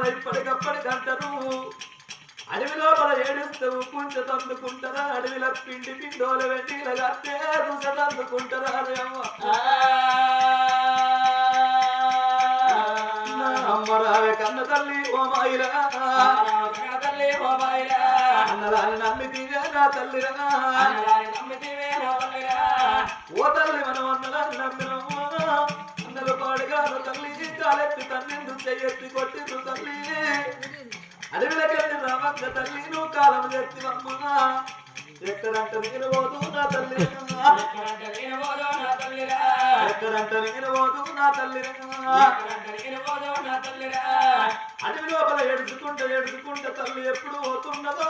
లోపల ఇప్పటికప్పటికి అంటారు అడవి లోపల ఏడుస్తూ కుంచె తందుకుంటారా అడవిలో పిండి పిండోల వెండిల కట్టే రుస తందుకుంటారా అమ్మరావే కన్న తల్లి ఓ మాయిరా తల్లి ఓ మాయిరా అన్నదాని నమ్మితీవే నా తల్లిరా నమ్మితీవే నా తల్లిరా ఓ తల్లి మనం అన్నదాన్ని నమ్మినమ్మా అన్నలు పాడుగాను తల్లి కాలెత్తి తన్నిందు చెయ్యెత్తి కొట్టిండు తల్లి అడవిలోకెళ్ళి రామక్క తల్లి నువ్వు కాలం చెప్తివమ్మా ఎక్కడంట నేను పోదు నా తల్లి ఎక్కడంట నేను పోదు నా తల్లిరా అడవి లోపల ఏడుచుకుంటా తల్లి ఎప్పుడు పోతున్నదో